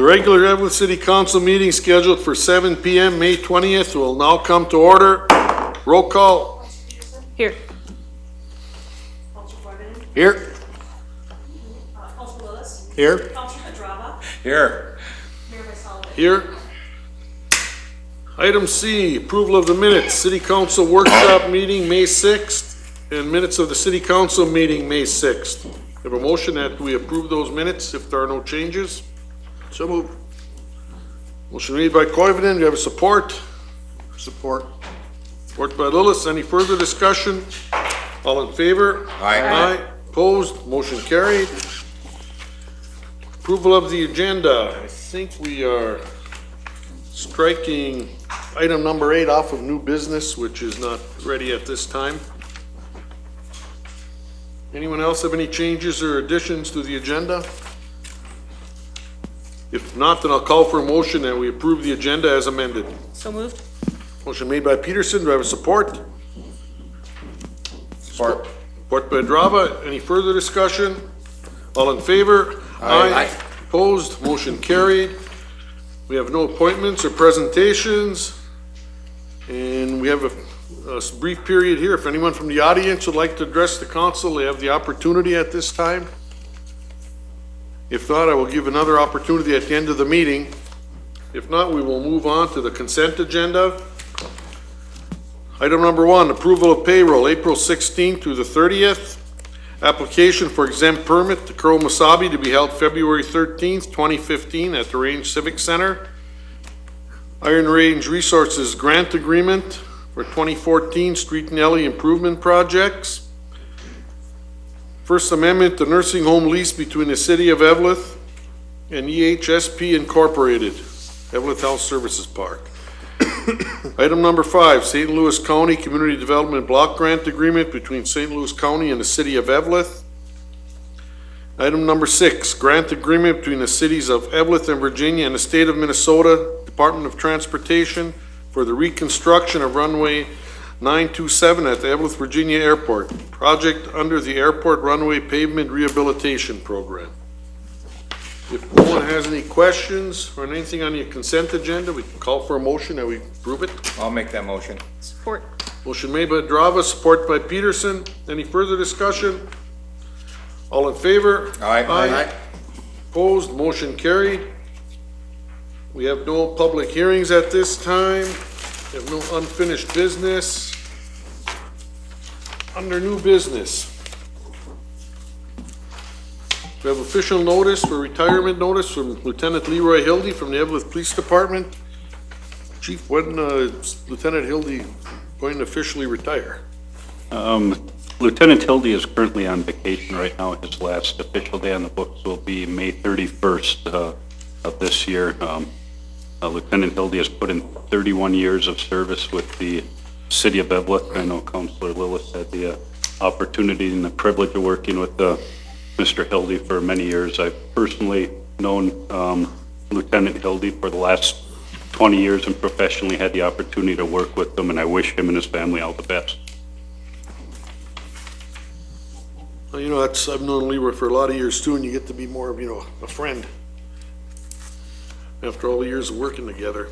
The regular Eveleth City Council meeting scheduled for 7 p.m. May 20th will now come to order. Roll call. Here. Here. Councilor Willis. Here. Councilor Adrava. Here. Mayor Sullivan. Here. Item C, approval of the minutes. City Council workshop meeting May 6th and minutes of the City Council meeting May 6th. Have a motion that we approve those minutes if there are no changes. So moved. Motion made by Koivunen. Do you have a support? Support. Support by Lillis. Any further discussion? All in favor? Aye. Opposed? Motion carried. Approval of the agenda. I think we are striking item number 8 off of new business, which is not ready at this time. Anyone else have any changes or additions to the agenda? If not, then I'll call for a motion that we approve the agenda as amended. So moved. Motion made by Peterson. Do I have a support? Support. Support by Drava. Any further discussion? All in favor? Aye. Opposed? Motion carried. We have no appointments or presentations. And we have a brief period here. If anyone from the audience would like to address the council, they have the opportunity at this time. If not, I will give another opportunity at the end of the meeting. If not, we will move on to the consent agenda. Item number 1, approval of payroll, April 16th through the 30th. Application for exempt permit to Crow Masabi to be held February 13th, 2015 at the Range Civic Center. Iron Range Resources grant agreement for 2014 street and alley improvement projects. First Amendment to nursing home lease between the City of Eveleth and EHSP Incorporated, Eveleth Health Services Park. Item number 5, St. Louis County Community Development Block Grant Agreement between St. Louis County and the City of Eveleth. Item number 6, Grant Agreement between the cities of Eveleth and Virginia and the State of Minnesota Department of Transportation for the reconstruction of runway 927 at the Eveleth, Virginia Airport, project under the Airport Runway Pavement Rehabilitation Program. If no one has any questions or anything on the consent agenda, we can call for a motion that we approve it. I'll make that motion. Support. Motion made by Drava, support by Peterson. Any further discussion? All in favor? Aye. Opposed? Motion carried. We have no public hearings at this time. We have no unfinished business. Under new business, we have official notice for retirement notice from Lieutenant Leroy Hildy from the Eveleth Police Department. Chief, when is Lieutenant Hildy going to officially retire? Lieutenant Hildy is currently on vacation right now. His last official day on the books will be May 31st of this year. Lieutenant Hildy has put in 31 years of service with the City of Eveleth. I know Councilor Lillis had the opportunity and the privilege of working with Mr. Hildy for many years. I've personally known Lieutenant Hildy for the last 20 years and professionally had the opportunity to work with him, and I wish him and his family all the best. Well, you know, I've known Leroy for a lot of years too, and you get to be more of, a friend after all the years of working together.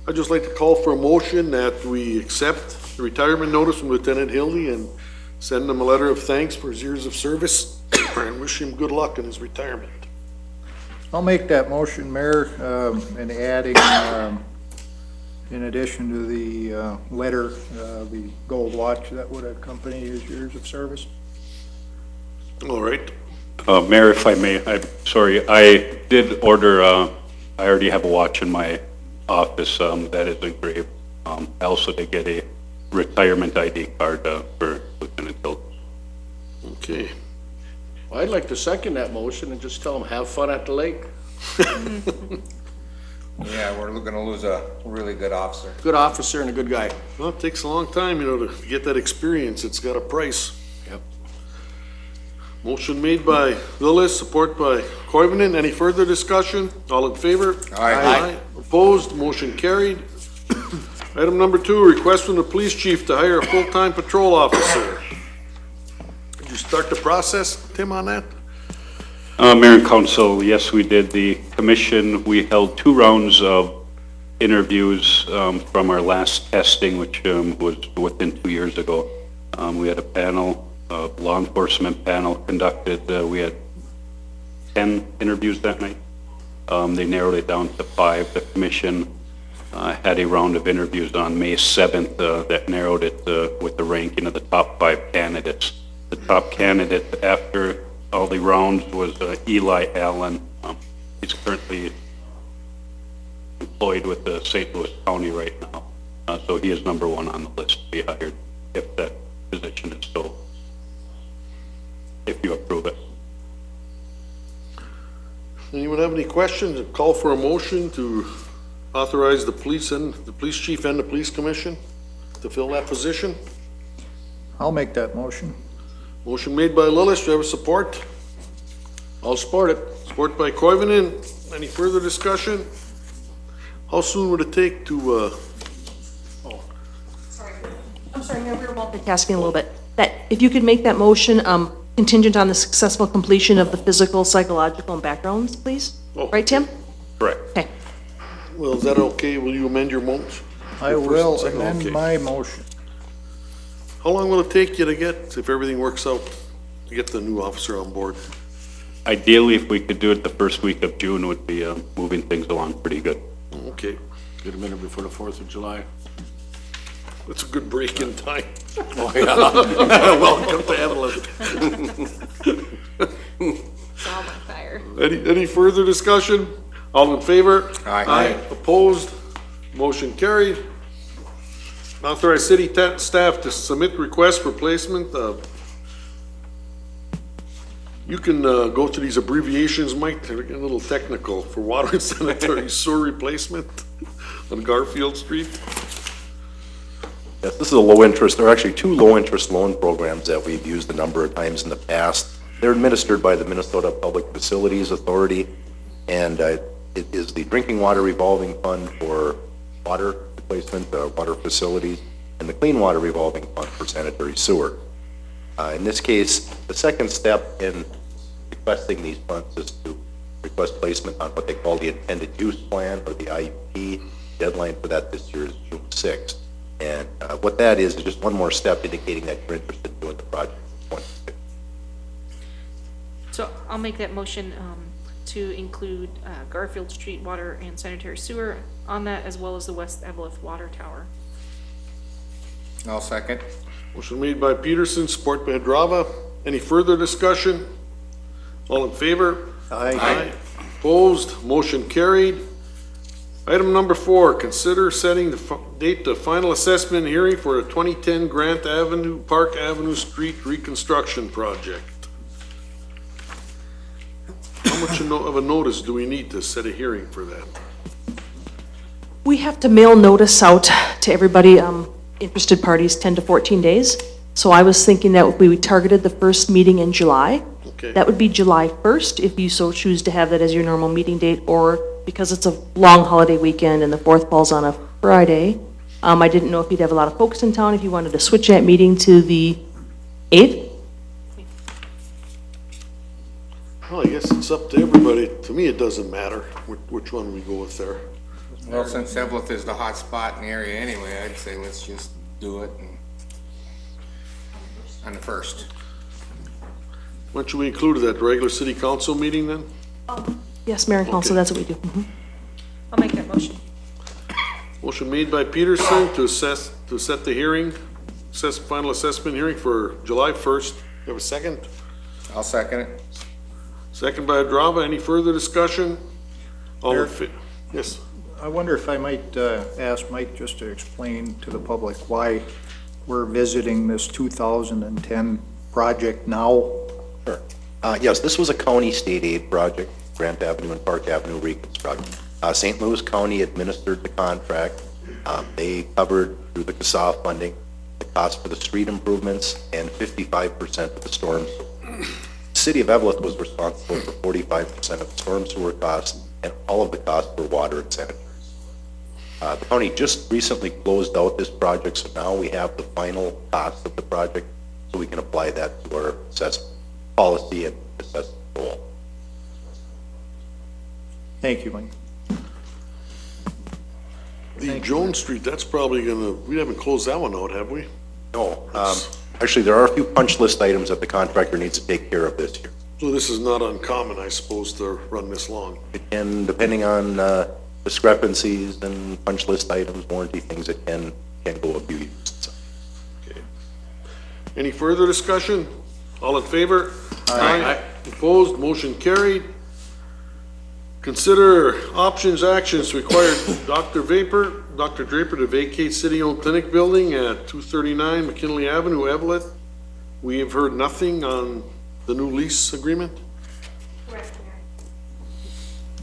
I'd just like to call for a motion that we accept the retirement notice from Lieutenant Hildy and send him a letter of thanks for his years of service and wish him good luck in his retirement. I'll make that motion, Mayor, and adding, in addition to the letter, the gold watch that would accompany his years of service. All right. Mayor, if I may, I'm sorry, I did order, I already have a watch in my office that is engraved. I also did get a retirement ID card for Lieutenant Hildy. Okay. Well, I'd like to second that motion and just tell them, have fun at the lake. Yeah, we're gonna lose a really good officer. Good officer and a good guy. Well, it takes a long time, to get that experience. It's got a price. Yep. Motion made by Lillis, support by Koivunen. Any further discussion? All in favor? Aye. Opposed? Motion carried. Item number 2, request from the police chief to hire a full-time patrol officer. Did you start the process, Tim, on that? Mayor and Council, yes, we did. The commission, we held 2 rounds of interviews from our last testing, which was within 2 years ago. We had a panel, law enforcement panel conducted. We had 10 interviews that night. They narrowed it down to 5. The commission had a round of interviews on May 7th that narrowed it with the ranking of the top 5 candidates. The top candidate after all the rounds was Eli Allen. He's currently employed with the St. Louis County right now. So he is number 1 on the list to be hired if that position is filled, if you approve it. Anyone have any questions? Call for a motion to authorize the police chief and the police commission to fill that position. I'll make that motion. Motion made by Lillis, do you have a support? I'll support it. Support by Koivunen. Any further discussion? How soon would it take to, Sorry. I'm sorry, Mayor, we were multitasking a little bit. That, if you could make that motion contingent on the successful completion of the physical, psychological, and backgrounds, please? Oh. Right, Tim? Correct. Okay. well, is that okay? Will you amend your motion? I Your first will and second, amend okay. my motion. How long will it take you to get, if everything works out, to get the new officer on board? Ideally, if we could do it the first week of June, would be moving things along pretty good. Okay, Get a minute before the 4th of July. that's a good break in time. Oh, yeah. Welcome to Eveleth. All on fire. Any further discussion? All in favor? Aye. Opposed? Motion carried. Authorize city staff to submit requests for placement of, you can go through these abbreviations, Mike, they're getting a little technical, for water and sanitary sewer replacement on Garfield Street. Yes, this is a low-interest, there are actually 2 low-interest loan programs that we've used a number of times in the past. They're administered by the Minnesota Public Facilities Authority, and it is the Drinking Water Revolving Fund for water replacement, water facilities, and the Clean Water Revolving Fund for sanitary sewer. In this case, the second step in requesting these funds is to request placement on what they call the intended use plan, or the IUP. Deadline for that this year is June 6th. And what that is just one more step indicating that you're interested in doing the project in 2026. So I'll make that motion to include Garfield Street Water and Sanitary Sewer on that, as well as the West Eveleth Water Tower. I'll second. Motion made by Peterson, support by Hadrava. Any further discussion? All in favor? Aye. Opposed? Motion carried. Item number 4, consider setting the date of final assessment hearing for a 2010 Grant Avenue, Park Avenue Street reconstruction project. How much of a notice do we need to set a hearing for that? We have to mail notice out to everybody, interested parties, 10 to 14 days. So I was thinking that we targeted the first meeting in July. Okay. That would be July 1st, if you so choose to have that as your normal meeting date, or because it's a long holiday weekend and the 4th falls on a Friday. I didn't know if you'd have a lot of folks in town, if you wanted to switch that meeting to the 8th. Well, I guess it's up to everybody. To me, it doesn't matter which one we go with there. Well, since Eveleth is the hot spot in the area anyway, I'd say let's just do it on the 1st. When should we include that regular city council meeting then? Yes, Mayor and Council, Okay. that's what we do. Mhm. I'll make that motion. Motion made by Peterson to set the hearing, final assessment hearing for July 1st. You have a second? I'll second it. Second by Hadrava. Any further discussion? All in Mayor? fa- Yes. I wonder if I might ask Mike just to explain to the public why we're visiting this 2010 project now. Sure. Yes, this was a county state aid project, Grant Avenue and Park Avenue reconstruction. St. Louis County administered the contract. They covered through the CASA funding the cost for the street improvements and 55% of the storms. The City of Eveleth was responsible for 45% of the storm sewer costs and all of the costs for water and sanitary. The county just recently closed out this project, so now we have the final cost of the project, so we can apply that to our assessment policy and assessment goal. Thank you, Mike. The Jones Street, that's probably gonna, we haven't closed that one out, have we? No, actually, there are a few punch list items that the contractor needs to take care of this year. So this is not uncommon, I suppose, to run this long. And depending on discrepancies and punch list items, warranty things, it can go a few years. So, Okay. Any further discussion? All in favor? Aye. Opposed, motion carried. Consider options, actions to require Dr. Draper to vacate city-owned clinic building at 239 McKinley Avenue, Eveleth. We have heard nothing on the new lease agreement. Correct,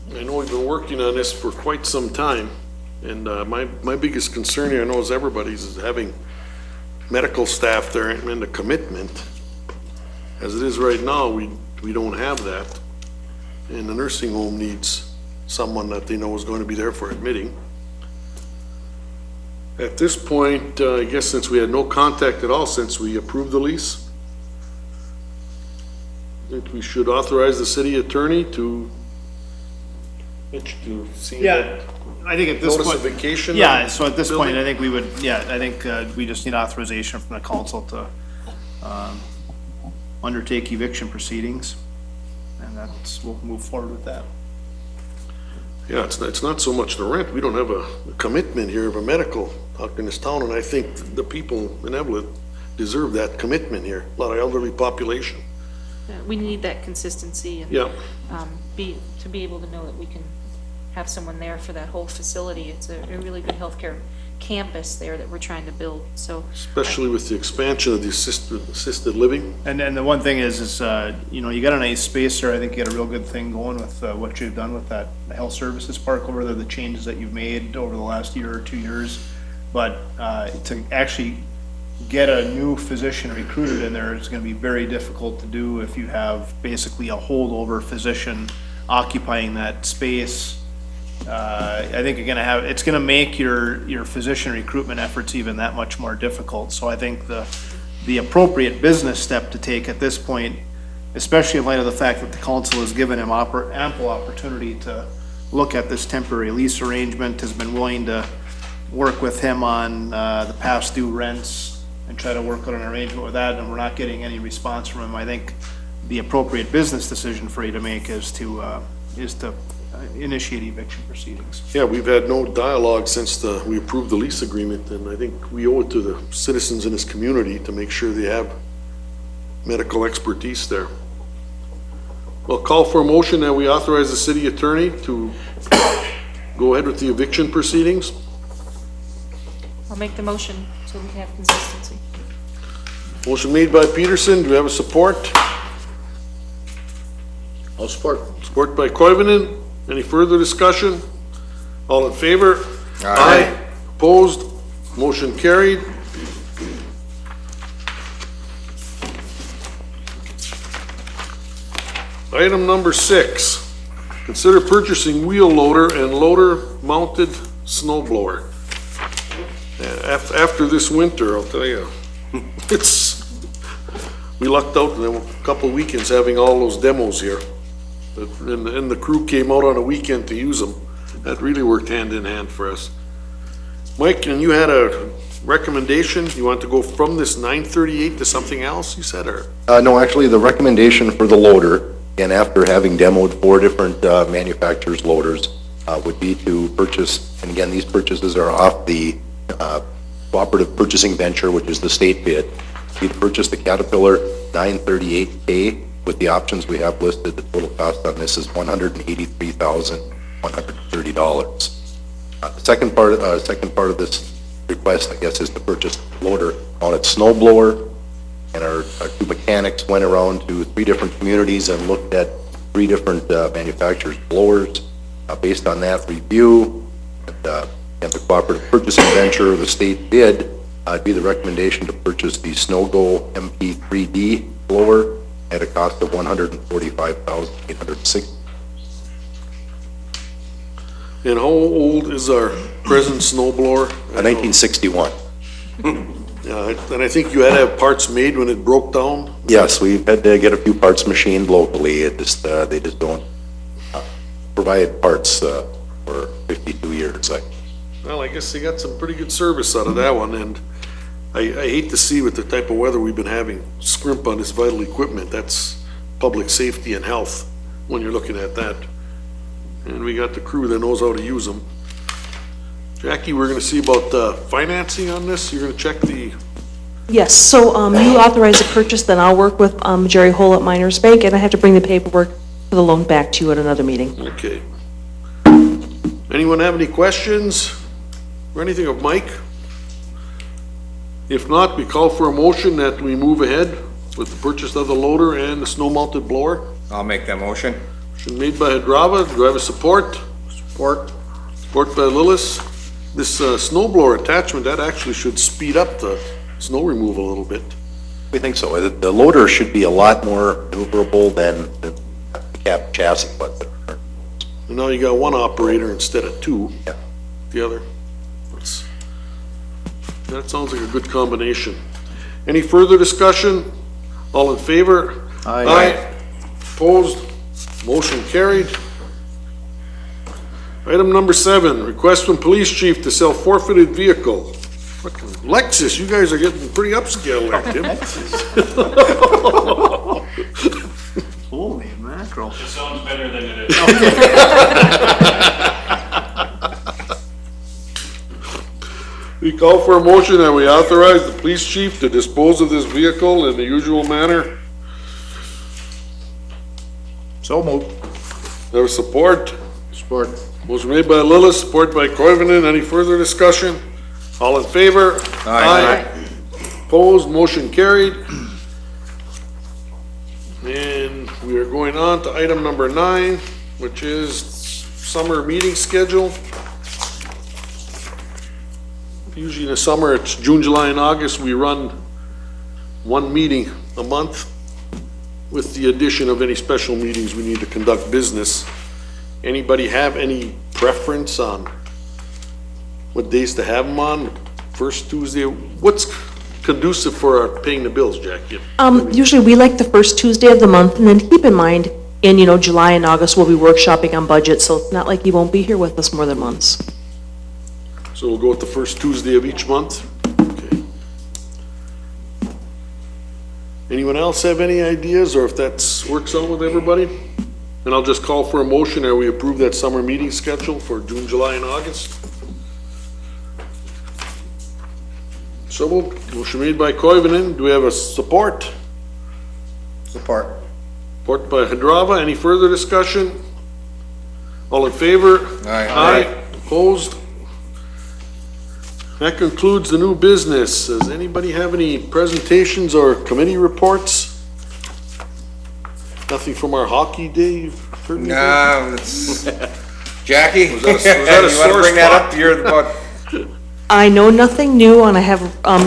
Mayor. I know we've been working on this for quite some time, and my biggest concern here, I know as everybody's, is having medical staff there and the commitment. As it is right now, we don't have that. And the nursing home needs someone that they know is going to be there for admitting. At this point, I guess since we had no contact at all since we approved the lease, I think we should authorize the city attorney to see Yeah, that I think at this notice point. of vacation. Yeah, so at this building. point, I think we would, I think we just need authorization from the council to undertake eviction proceedings. And that's, we'll move forward with that. Yeah, it's not so much the rent. We don't have a commitment here of a medical out in this town, and I think the people in Eveleth deserve that commitment here. A lot of elderly population. We need that consistency and Yeah, to be able to know that we can have someone there for that whole facility. It's a really good healthcare campus there that we're trying to build, so. especially with the expansion of the assisted living. And then the one thing is, you know, you got a nice space there. I think you got a real good thing going with what you've done with that health services park over there, the changes that you've made over the last year or 2 years. But to actually get a new physician recruited in there is gonna be very difficult to do if you have basically a holdover physician occupying that space. I think you're gonna have, it's gonna make your physician recruitment efforts even that much more difficult. So I think the appropriate business step to take at this point, especially in light of the fact that the council has given him ample opportunity to look at this temporary lease arrangement, has been willing to work with him on the past due rents and try to work on an arrangement with that, and we're not getting any response from him. I think the appropriate business decision for you to make is to initiate eviction proceedings. Yeah, we've had no dialogue since we approved the lease agreement, and I think we owe it to the citizens in this community to make sure they have medical expertise there. Well, call for a motion that we authorize the city attorney to go ahead with the eviction proceedings. I'll make the motion so we can have consistency. Motion made by Peterson. Do we have a support? I'll support. Support by Koivunen. Any further discussion? All in favor? Aye. Opposed? Motion carried. Item number 6, consider purchasing wheel loader and loader mounted snow blower. After this winter, I'll tell you, we lucked out in a couple of weekends having all those demos here. And the crew came out on a weekend to use them. That really worked hand in hand for us. Mike, and you had a recommendation? You want to go from this 938 to something else, you said, or? No, actually, the recommendation for the loader, and after having demoed 4 different manufacturers' loaders, would be to purchase, and again, these purchases are off the cooperative purchasing venture, which is the state bid. We'd purchase the Caterpillar 938K with the options we have listed. The total cost on this is $183,130. The second part of this request, I guess, is to purchase loader on its snow blower. And our 2 mechanics went around to 3 different communities and looked at 3 different manufacturers' blowers. Based on that review and the cooperative purchasing venture, the state bid, it'd be the recommendation to purchase the SnowGo MP3D blower at a cost of $145,860. And how old is our present snow blower? 1961. Yeah, and I think you had to have parts made when it broke down? Yes, we've had to get a few parts machined locally. It just, they just don't, for provided parts for 52 years. Well, I guess they got some pretty good service out of that one, and I hate to see with the type of weather we've been having, scrimp on this vital equipment. That's public safety and health when you're looking at that. And we got the crew that knows how to use them. Jackie, we're gonna see about financing on this. You're gonna check the, Yes, so you authorize the purchase, then I'll work with Jerry Hole at Miners Bank, and I have to bring the paperwork for the loan back to you at another meeting. okay. Anyone have any questions or anything of Mike? If not, we call for a motion that we move ahead with the purchase of the loader and the snow-mounted blower. I'll make that motion. Motion made by Hadrava. Do I have a support? Support. Support by Lillis. This snow blower attachment, that actually should speed up the snow removal a little bit. We think so. The loader should be a lot more maneuverable than the cab chassis, but And now you got one operator instead of two. Yeah. The other. That sounds like a good combination. Any further discussion? All in favor? Aye. Opposed? Motion carried. Item number 7, request from police chief to sell forfeited vehicle. Fucking Lexus, you guys are getting pretty upscale there, Tim. Holy mackerel. It sounds better than it is. We call for a motion that we authorize the police chief to dispose of this vehicle in the usual manner. So moved. There was support. Support. Motion made by Lillis, support by Koivunen. Any further discussion? All in favor? Aye. Opposed, motion carried. And we are going on to item number 9, which is summer meeting schedule. Usually in the summer, it's June, July, and August. We run one meeting a month with the addition of any special meetings we need to conduct business. Anybody have any preference on what days to have them on? First Tuesday? What's conducive for our paying the bills, Jackie? Usually we like the first Tuesday of the month, and then keep in mind, in, July and August, we'll be workshopping on budget, so it's not like you won't be here with us more than once. So we'll go with the first Tuesday of each month? Okay. Anyone else have any ideas, or if that works out with everybody? And I'll just call for a motion, or we approve that summer meeting schedule for June, July, and August. So moved. Motion made by Koivunen. Do we have a support? Support. Support by Hadrava. Any further discussion? All in favor? Aye. Opposed? That concludes the new business. Does anybody have any presentations or committee reports? Nothing from our hockey day? You've heard anything? No, it's, Jackie, Was that a you sore wanna bring that spot? up? You're about, I know nothing new, and I have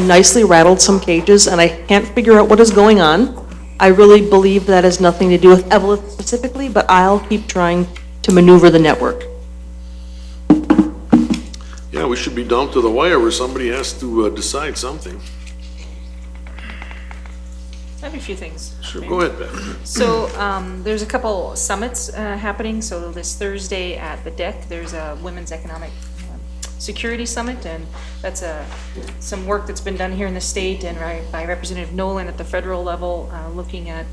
nicely rattled some cages, and I can't figure out what is going on. I really believe that has nothing to do with Eveleth specifically, but I'll keep trying to maneuver the network. Yeah, we should be down to the wire where somebody has to decide something. I have a few things. Sure, go ahead, Beth. So, there's a couple summits, happening, so this Thursday at the deck, there's a Women's Economic Security Summit, and that's some work that's been done here in the state and by Representative Nolan at the federal level, looking at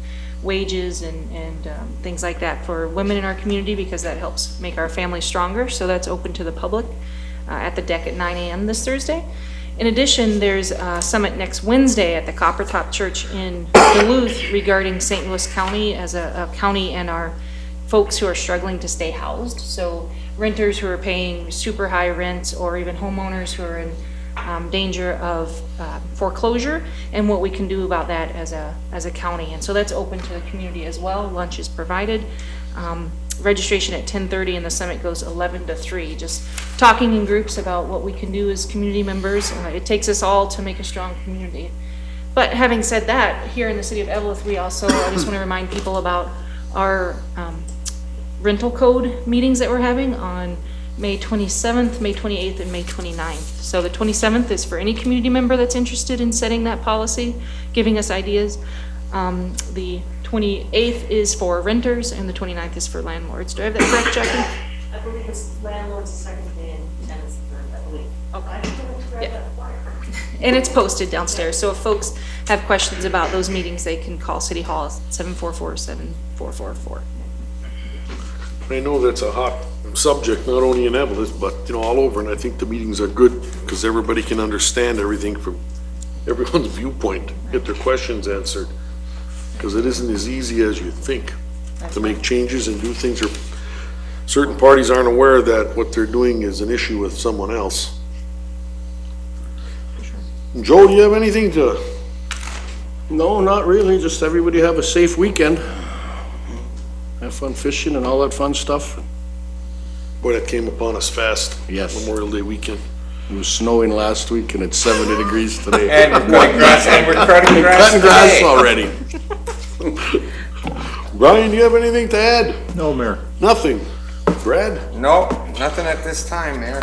wages and things like that for women in our community, because that helps make our families stronger, so that's open to the public at the deck at 9 a.m. this Thursday. In addition, there's a summit next Wednesday at the Copper Top Church in Duluth regarding St. Louis County as a county and our folks who are struggling to stay housed. So renters who are paying super high rents, or even homeowners who are in danger of foreclosure, and what we can do about that as a county. And so that's open to the community as well. Lunch is provided. Registration at 10:30 and the summit goes 11 to 3. Just talking in groups about what we can do as community members. It takes us all to make a strong community. But having said that, here in the city of Eveleth, we also, I just want to remind people about our rental code meetings that we're having on May 27th, May 28th, and May 29th. So the 27th is for any community member that's interested in setting that policy, giving us ideas. The 28th is for renters, and the 29th is for landlords. Do I have that correct, Jackie? I believe it's landlord's the second day and tenants the third, I believe. Okay. And it's posted downstairs, so if folks have questions about those meetings, they can call City Hall 744-7444. I know that's a hot subject, not only in Eveleth, but, all over, and I think the meetings are good because everybody can understand everything from everyone's viewpoint, get their questions answered. Because it isn't as easy as you think to make changes and do things, or certain parties aren't aware that what they're doing is an issue with someone else. Joe, do you have anything to? No, not really, just everybody have a safe weekend. Have fun fishing and all that fun stuff. Boy, that came upon us fast. Yes. Memorial Day weekend. It was snowing last week and it's 70 degrees today. And we're cutting grass, Cutting grass today. already. Brian, do you have anything to add? No, Mayor. Nothing. Brad? Nope, nothing at this time, Mayor.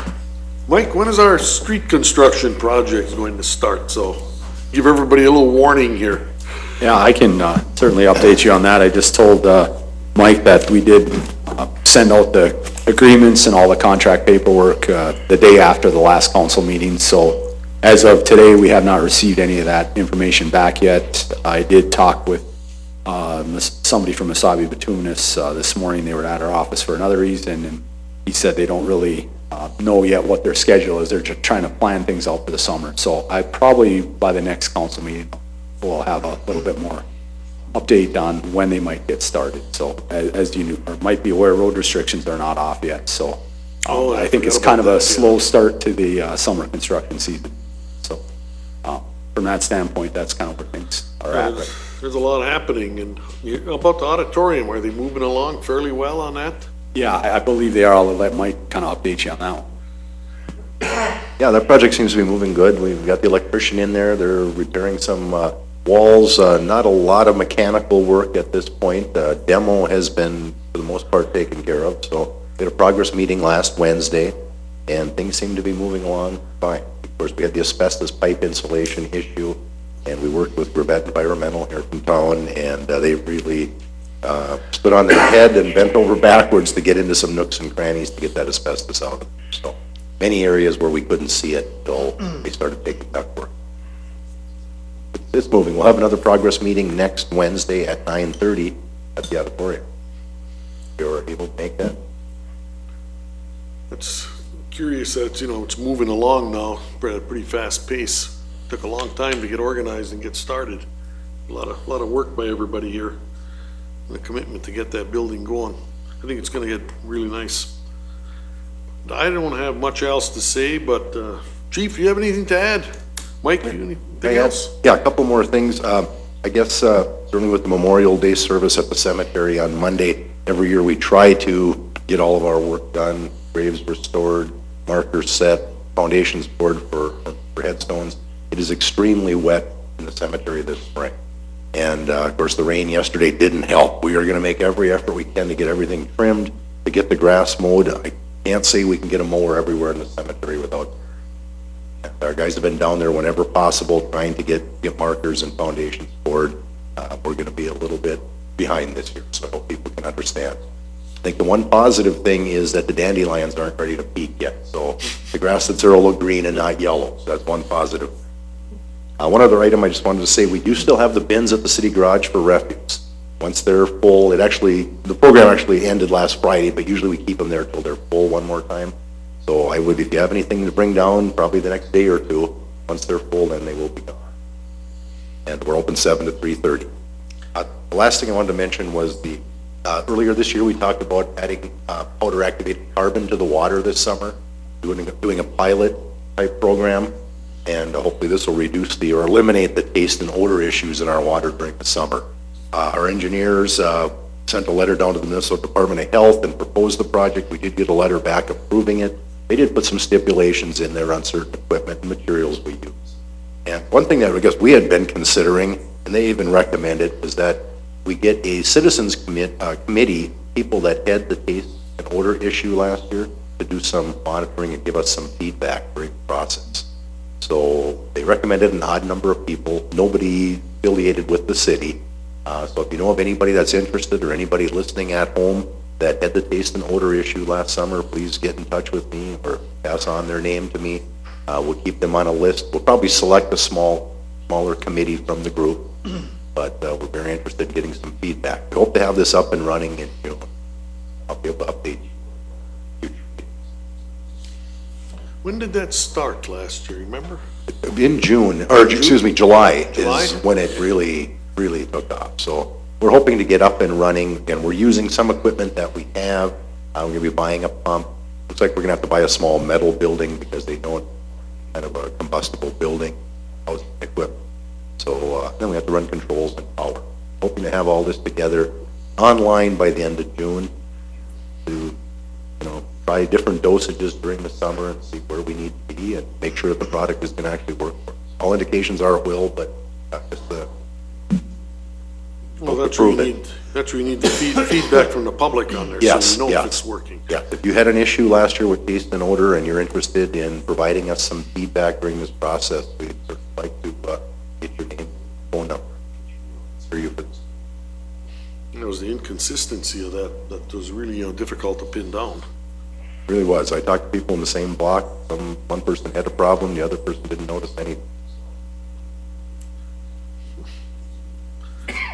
Mike, when is our street construction project going to start? So give everybody a little warning here. Yeah, I can certainly update you on that. I just told Mike that we did send out the agreements and all the contract paperwork the day after the last council meeting. So as of today, we have not received any of that information back yet. I did talk with somebody from Mesabi Bituminous this morning. They were at our office for another reason, and he said they don't really know yet what their schedule is. They're just trying to plan things out for the summer. So I probably, by the next council meeting, will have a little bit more update on when they might get started. So as you might be aware, road restrictions are not off yet. So I think it's kind of a slow start to the summer construction season. So from that standpoint, that's kind of where things are at. There's a lot happening. And about the auditorium, are they moving along fairly well on that? Yeah, I believe they are. I'll let Mike kind of update you on that one. Yeah, that project seems to be moving good. We've got the electrician in there. They're repairing some walls, not a lot of mechanical work at this point. Demo has been, for the most part, taken care of. So we had a progress meeting last Wednesday, and things seem to be moving along fine. Of course, we had the asbestos pipe insulation issue, and we worked with Grabet Environmental here from town, and they really stood on their head and bent over backwards to get into some nooks and crannies to get that asbestos out of them. So many areas where we couldn't see it until they started taking that work. It's moving. We'll have another progress meeting next Wednesday at 9:30 at the auditorium. If you're able to make that. It's curious that, it's moving along now at a pretty fast pace. Took a long time to get organized and get started. A lot of work by everybody here. And the commitment to get that building going. I think it's gonna get really nice. I don't have much else to say, but, Chief, you have anything to add? Mike, you anything else? Yeah, a couple more things. I guess, certainly with the Memorial Day service at the cemetery on Monday, every year we try to get all of our work done, graves restored, markers set, foundations poured for headstones. It is extremely wet in the cemetery this spring. And, of course, the rain yesterday didn't help. We are gonna make every effort we can to get everything trimmed, to get the grass mowed. I can't say we can get a mower everywhere in the cemetery without. Our guys have been down there whenever possible, trying to get markers and foundations poured. We're gonna be a little bit behind this year, so I hope people can understand. I think the one positive thing is that the dandelions aren't ready to peak yet, so the grass that's there will look green and not yellow, so that's one positive. One other item I just wanted to say, we do still have the bins at the city garage for refuse. Once they're full, the program actually ended last Friday, but usually we keep them there till they're full one more time. So I would, if you have anything to bring down, probably the next day or two, once they're full, then they will be gone. And we're open 7 to 3:30. The last thing I wanted to mention was earlier this year, we talked about adding powder activated carbon to the water this summer, doing a pilot type program. And hopefully this will reduce or eliminate the taste and odor issues in our water during the summer. Our engineers sent a letter down to the Minnesota Department of Health and proposed the project. We did get a letter back approving it. They did put some stipulations in there on certain equipment and materials we use. And one thing that I guess we had been considering, and they even recommended, is that we get a citizens committee, people that had the taste and odor issue last year, to do some monitoring and give us some feedback during the process. So they recommended an odd number of people, nobody affiliated with the city, So if you know of anybody that's interested or anybody listening at home that had the taste and odor issue last summer, please get in touch with me or pass on their name to me. We'll keep them on a list. We'll probably select a smaller committee from the group, but we're very interested in getting some feedback. We hope to have this up and running in June. I'll be able to update you. When did that start last year, remember? In June, or excuse me, July July? is when it really took off. So we're hoping to get up and running, and we're using some equipment that we have. We're gonna be buying a pump. Looks like we're gonna have to buy a small metal building because they don't, kind of a combustible building, housing equipment. So, then we have to run controls and power. Hoping to have all this together online by the end of June to, try different dosages during the summer and see where we need to be and make sure that the product is gonna actually work for us. All indications are it will, but just Well, that's where you need the feedback from the public on there, Yes, so we know yeah. if it's working. Yeah, if you had an issue last year with taste and odor and you're interested in providing us some feedback during this process, we'd like to get your name, phone number. For you for this. It was the inconsistency of that was really, difficult to pin down. Really was. I talked to people in the same block. One person had a problem, the other person didn't notice any.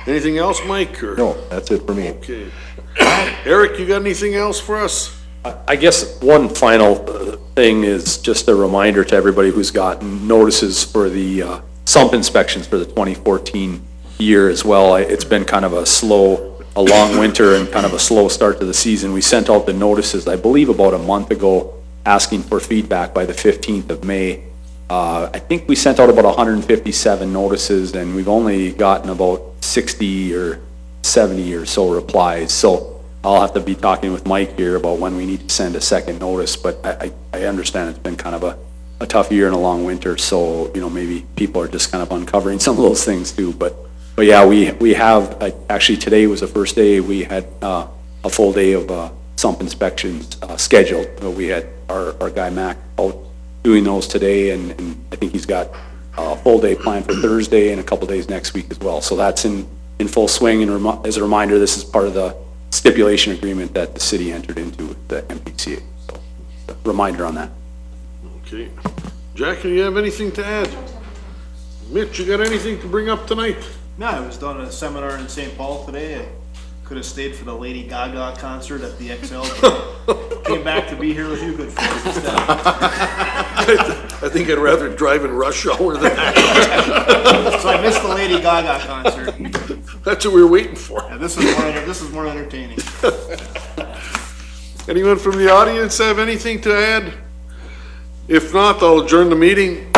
Anything else, Mike, or? No, that's it for me. Okay. Eric, you got anything else for us? I guess one final thing is just a reminder to everybody who's gotten notices for the sump inspections for the 2014 year as well. It's been kind of a long winter and kind of a slow start to the season. We sent out the notices, I believe about a month ago, asking for feedback by the 15th of May. I think we sent out about 157 notices and we've only gotten about 60 or 70 or so replies. So I'll have to be talking with Mike here about when we need to send a second notice, but I understand it's been kind of a tough year and a long winter. So, maybe people are just kind of uncovering some of those things too. But yeah, we have, actually today was the first day we had a full day of sump inspections scheduled. We had our guy Mac out doing those today, and I think he's got a full day planned for Thursday and a couple days next week as well. So that's in full swing, and as a reminder, this is part of the stipulation agreement that the city entered into with the MPCA. So, reminder on that. Okay. Jack, do you have anything to add? Mitch, you got anything to bring up tonight? No, I was down at a seminar in St. Paul today. I could have stayed for the Lady Gaga concert at the XL, but came back to be here with you good folks instead. I think I'd rather drive in rush hour than that. So I missed the Lady Gaga concert. That's what we were waiting for. Yeah, this is more entertaining. Anyone from the audience have anything to add? If not, I'll adjourn the meeting.